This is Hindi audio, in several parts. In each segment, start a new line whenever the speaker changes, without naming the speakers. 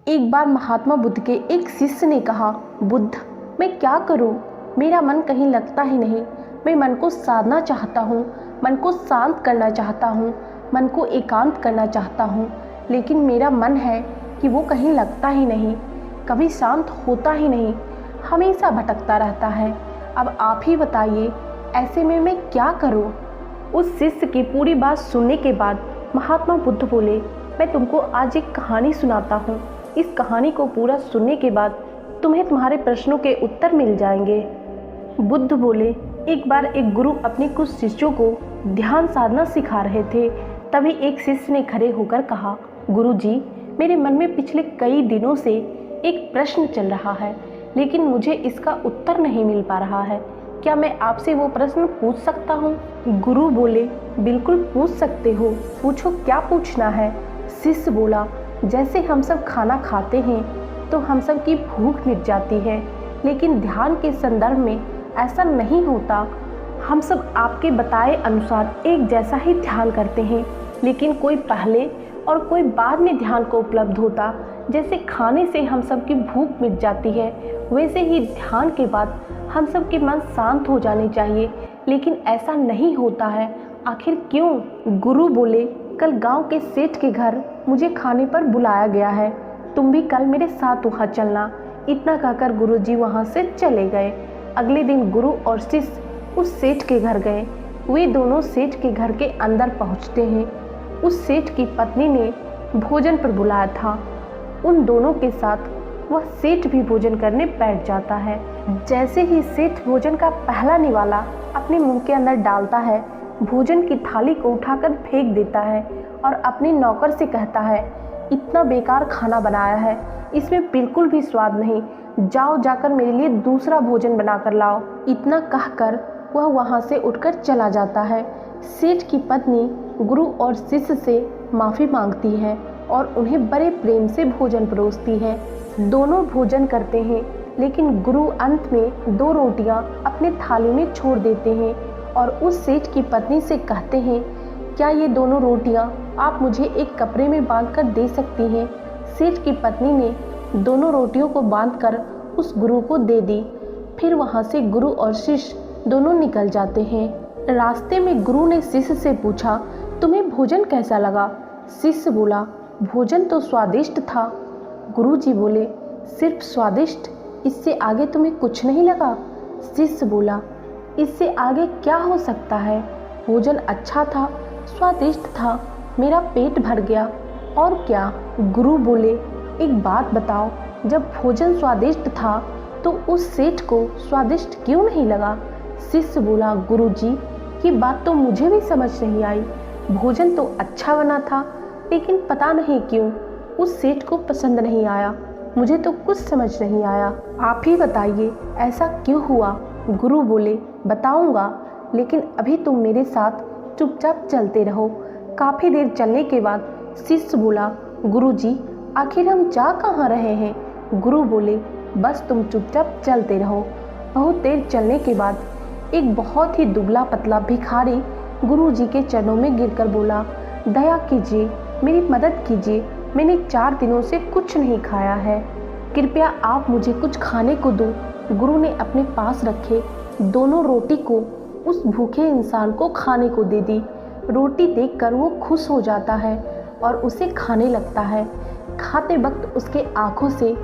एक बार महात्मा बुद्ध के एक शिष्य ने कहा, बुद्ध, मैं क्या करूं? मेरा मन कहीं लगता ही नहीं। मैं मन को साधना चाहता हूं, मन को शांत करना चाहता हूं, मन को एकांत करना चाहता हूं, लेकिन मेरा मन है कि वो कहीं लगता ही नहीं, कभी शांत होता ही नहीं, हमेशा भटकता रहता है। अब आप ही बताइए, ऐसे में मैं क्या करूं? उस शिष्य की पूरी बात सुनने के बाद महात्मा बुद्ध बोले, मैं तुमको आज एक कहानी सुनाता हूँ। इस कहानी को पूरा सुनने के बाद तुम्हें तुम्हारे प्रश्नों के उत्तर मिल जाएंगे। बुद्ध बोले, एक बार एक गुरु अपने कुछ शिष्यों को ध्यान साधना सिखा रहे थे। तभी एक शिष्य ने खड़े होकर कहा, गुरु जी, मेरे मन में पिछले कई दिनों से एक प्रश्न चल रहा है, लेकिन मुझे इसका उत्तर नहीं मिल पा रहा है। क्या मैं आपसे वो प्रश्न पूछ सकता हूँ? गुरु बोले, बिल्कुल पूछ सकते हो, पूछो क्या पूछना है। शिष्य बोला, जैसे हम सब खाना खाते हैं तो हम सब की भूख मिट जाती है, लेकिन ध्यान के संदर्भ में ऐसा नहीं होता। हम सब आपके बताए अनुसार एक जैसा ही ध्यान करते हैं, लेकिन कोई पहले और कोई बाद में ध्यान को उपलब्ध होता। जैसे खाने से हम सब की भूख मिट जाती है, वैसे ही ध्यान के बाद हम सब के मन शांत हो जाने चाहिए, लेकिन ऐसा नहीं होता है। आखिर क्यों? गुरु बोले, कल गांव के सेठ के घर मुझे खाने पर बुलाया गया है, तुम भी कल मेरे साथ वहाँ चलना। इतना कहकर गुरुजी वहाँ से चले गए। अगले दिन गुरु और शिष्य उस सेठ के घर गए। वे दोनों सेठ के घर के अंदर पहुँचते हैं। उस सेठ की पत्नी ने भोजन पर बुलाया था। उन दोनों के साथ वह सेठ भी भोजन करने बैठ जाता है। जैसे ही सेठ भोजन का पहला निवाला अपने मुंह के अंदर डालता है, भोजन की थाली को उठाकर फेंक देता है और अपने नौकर से कहता है, इतना बेकार खाना बनाया है, इसमें बिल्कुल भी स्वाद नहीं, जाओ जाकर मेरे लिए दूसरा भोजन बनाकर लाओ। इतना कहकर वह वहाँ से उठकर चला जाता है। सेठ की पत्नी गुरु और शिष्य से माफ़ी मांगती है और उन्हें बड़े प्रेम से भोजन परोसती है। दोनों भोजन करते हैं, लेकिन गुरु अंत में 2 रोटियां अपने थाली में छोड़ देते हैं और उस सेठ की पत्नी से कहते हैं, क्या ये दोनों रोटियां आप मुझे एक कपड़े में बांधकर दे सकती हैं? सेठ की पत्नी ने दोनों रोटियों को बांधकर उस गुरु को दे दी। फिर वहाँ से गुरु और शिष्य दोनों निकल जाते हैं। रास्ते में गुरु ने शिष्य से पूछा, तुम्हें भोजन कैसा लगा? शिष्य बोला, भोजन तो स्वादिष्ट था। गुरुजी बोले, सिर्फ स्वादिष्ट, इससे आगे तुम्हें कुछ नहीं लगा? शिष्य बोला, इससे आगे क्या हो सकता है? भोजन अच्छा था, स्वादिष्ट था, मेरा पेट भर गया, और क्या? गुरु बोले, एक बात बताओ, जब भोजन स्वादिष्ट था तो उस सेठ को स्वादिष्ट क्यों नहीं लगा? शिष्य बोला, गुरुजी, ये बात तो मुझे भी समझ नहीं आई। भोजन तो अच्छा बना था, लेकिन पता नहीं क्यों उस सेठ को पसंद नहीं आया। मुझे तो कुछ समझ नहीं आया, आप ही बताइए ऐसा क्यों हुआ? गुरु बोले, बताऊंगा, लेकिन अभी तुम मेरे साथ चुपचाप चलते रहो। काफ़ी देर चलने के बाद शिष्य बोला, गुरुजी, आखिर हम जा कहाँ रहे हैं? गुरु बोले, बस तुम चुपचाप चलते रहो। बहुत देर चलने के बाद एक बहुत ही दुबला पतला भिखारी गुरुजी के चरणों में गिरकर बोला, दया कीजिए, मेरी मदद कीजिए, मैंने 4 दिनों से कुछ नहीं खाया है, कृपया आप मुझे कुछ खाने को दो। गुरु ने अपने पास रखे दोनों रोटी को उस भूखे इंसान को खाने को दे दी। रोटी देखकर वो खुश हो जाता है और उसे खाने लगता है। खाते वक्त उसके आंखों से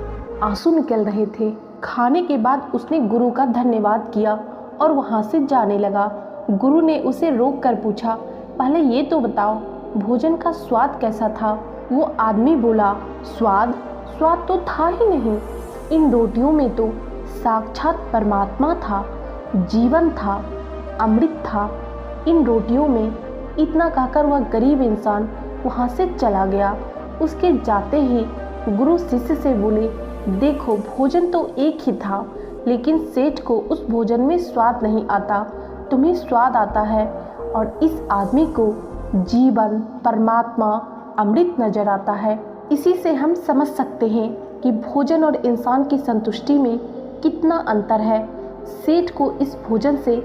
आंसू निकल रहे थे। खाने के बाद उसने गुरु का धन्यवाद किया और वहाँ से जाने लगा। गुरु ने उसे रोक कर पूछा, पहले ये तो बताओ, भोजन का स्वाद कैसा था? वो आदमी बोला, स्वाद तो था ही नहीं। इन रोटियों में तो साक्षात परमात्मा था, जीवन था, अमृत था इन रोटियों में। इतना कहकर वह गरीब इंसान वहाँ से चला गया। उसके जाते ही गुरु शिष्य से बोले, देखो, भोजन तो एक ही था, लेकिन सेठ को उस भोजन में स्वाद नहीं आता, तुम्हें स्वाद आता है, और इस आदमी को जीवन, परमात्मा, अमृत नजर आता है। इसी से हम समझ सकते हैं कि भोजन और इंसान की संतुष्टि में कितना अंतर है। सेठ को इस भोजन से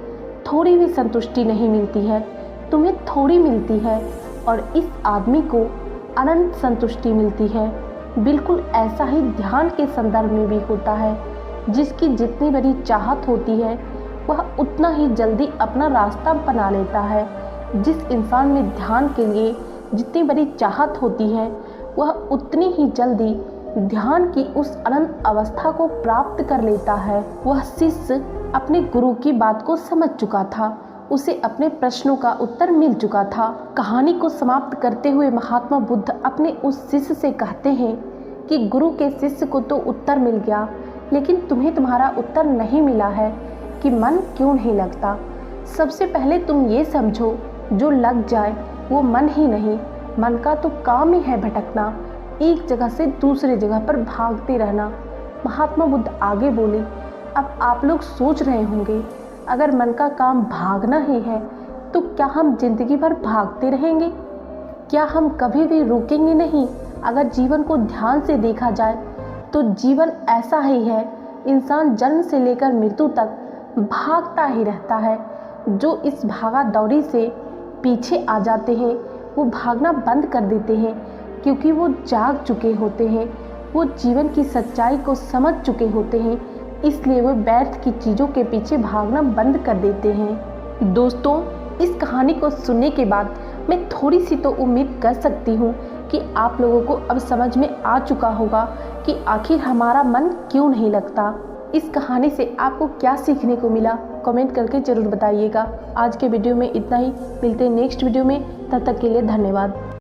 थोड़ी भी संतुष्टि नहीं मिलती है, तुम्हें थोड़ी मिलती है, और इस आदमी को अनंत संतुष्टि मिलती है। बिल्कुल ऐसा ही ध्यान के संदर्भ में भी होता है। जिसकी जितनी बड़ी चाहत होती है वह उतना ही जल्दी अपना रास्ता बना लेता है। जिस इंसान में ध्यान के लिए जितनी बड़ी चाहत होती है वह उतनी ही जल्दी ध्यान की उस अनंत अवस्था को प्राप्त कर लेता है। वह शिष्य अपने गुरु की बात को समझ चुका था, उसे अपने प्रश्नों का उत्तर मिल चुका था। कहानी को समाप्त करते हुए महात्मा बुद्ध अपने उस शिष्य से कहते हैं कि गुरु के शिष्य को तो उत्तर मिल गया, लेकिन तुम्हें तुम्हारा उत्तर नहीं मिला है कि मन क्यों नहीं लगता। सबसे पहले तुम ये समझो, जो लग जाए वो मन ही नहीं, मन का तो काम ही है भटकना, एक जगह से दूसरे जगह पर भागते रहना। महात्मा बुद्ध आगे बोले, अब आप लोग सोच रहे होंगे, अगर मन का काम भागना ही है तो क्या हम जिंदगी भर भागते रहेंगे? क्या हम कभी भी रुकेंगे नहीं? अगर जीवन को ध्यान से देखा जाए तो जीवन ऐसा ही है, इंसान जन्म से लेकर मृत्यु तक भागता ही रहता है। जो इस भागा दौड़ी से पीछे आ जाते हैं वो भागना बंद कर देते हैं, क्योंकि वो जाग चुके होते हैं, वो जीवन की सच्चाई को समझ चुके होते हैं, इसलिए वो व्यर्थ की चीज़ों के पीछे भागना बंद कर देते हैं। दोस्तों, इस कहानी को सुनने के बाद मैं थोड़ी सी तो उम्मीद कर सकती हूँ कि आप लोगों को अब समझ में आ चुका होगा कि आखिर हमारा मन क्यों नहीं लगता। इस कहानी से आपको क्या सीखने को मिला, कमेंट करके ज़रूर बताइएगा। आज के वीडियो में इतना ही, मिलते हैं नेक्स्ट वीडियो में, तब तक के लिए धन्यवाद।